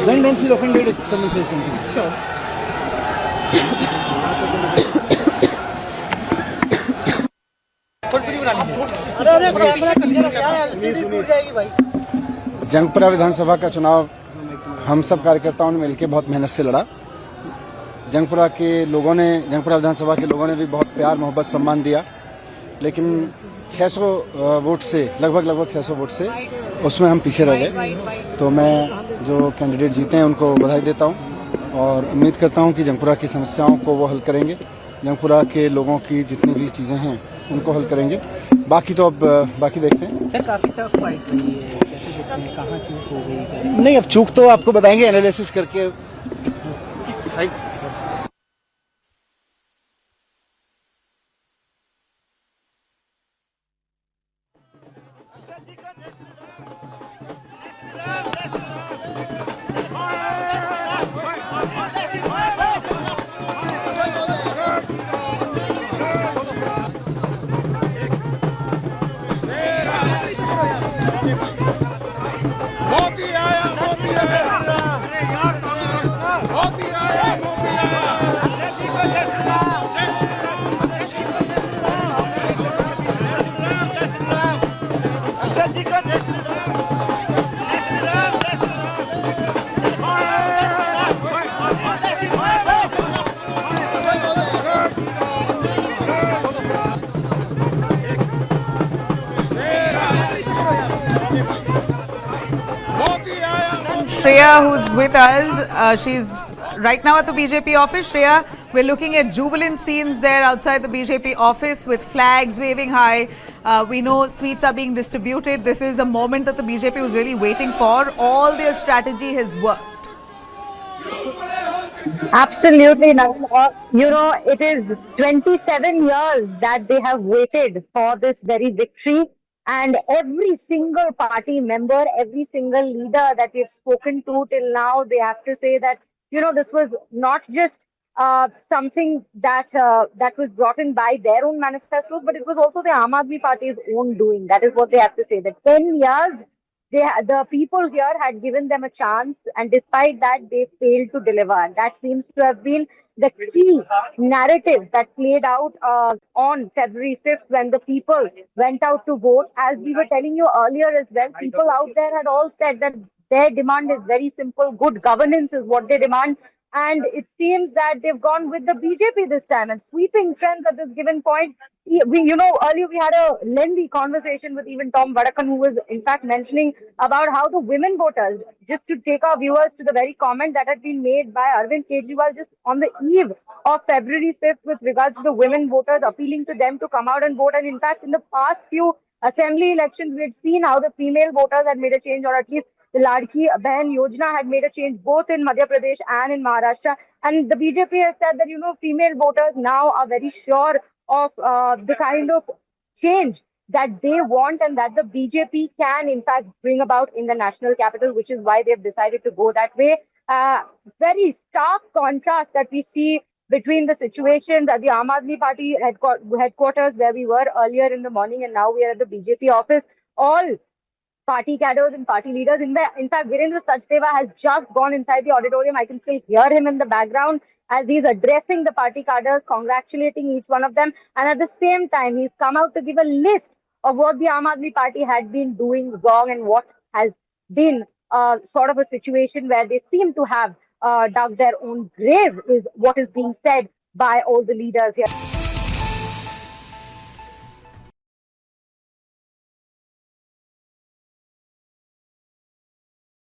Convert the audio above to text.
Then don't feel offended if someone says something. Sure. Jangpura विधानसभा का चुनाव हम सब कार्यकर्ताओं ने मिलकर बहुत मेहनत से लड़ा। जंगपुरा विधानसभा के लोगों ने भी बहुत प्यार मोहब्बत सम्मान दिया, लेकिन 600 वोट से लगभग 600 वोट से उसमें हम पीछे रह गए। तो मैं जो कैंडिडेट जीते हैं उनको बधाई देता हूं और उम्मीद करता हूं कि जंगपुरा की समस्याओं को वो हल करेंगे, जंगपुरा के लोगों की जितनी भी चीज़ें हैं उनको हल करेंगे। बाकी तो अब बाकी देखते हैं। सर काफी टफ फाइट रही है, कैसे देखते हैं कहाँ चूक हो गई? नहीं, अब चूक तो आपको बताएंगे एनालिसिस करके। Shreya, who's with us, she's right now at the BJP office. Shreya, we're looking at jubilant scenes there outside the BJP office with flags waving high. We know sweets are being distributed. This is a moment that the BJP was really waiting for. All their strategy has worked. Absolutely, Navin. It is 27 years that they have waited for this very victory. And every single party member, every single leader that we've spoken to till now, they have to say that, this was not just something that was brought in by their own manifestos, but it was also the Aam Aadmi Party's own doing. That is what they have to say. That 10 years, the people here had given them a chance, and despite that, they failed to deliver. And that seems to have been the key narrative that played out on February 5th when the people went out to vote. As we were telling you earlier as well, people out there had all said that their demand is very simple. Good governance is what they demand. And it seems that they've gone with the BJP this time and sweeping trends at this given point. Earlier we had a lengthy conversation with even Tom Vadakan, who was in fact mentioning about how the women voters, just to take our viewers to the very comment that had been made by Arvind Kejriwal just on the eve of February 5th with regards to the women voters, appealing to them to come out and vote. And in fact, in the past few assembly elections, we had seen how the female voters had made a change, or at least the Ladki Behan Yojana had made a change both in Madhya Pradesh and in Maharashtra. And the BJP has said that, female voters now are very sure of the kind of change that they want and that the BJP can, in fact, bring about in the national capital, which is why they've decided to go that way. Very stark contrast that we see between the situations at the Aam Aadmi Party headquarters, where we were earlier in the morning, and now we are at the BJP office. All party cadres and party leaders. In fact, Virendra Sachdeva has just gone inside the auditorium. I can still hear him in the background as he's addressing the party cadres, congratulating each one of them. And at the same time, he's come out to give a list of what the Aam Aadmi Party had been doing wrong and what has been sort of a situation where they seem to have dug their own grave, is what is being said by all the leaders here.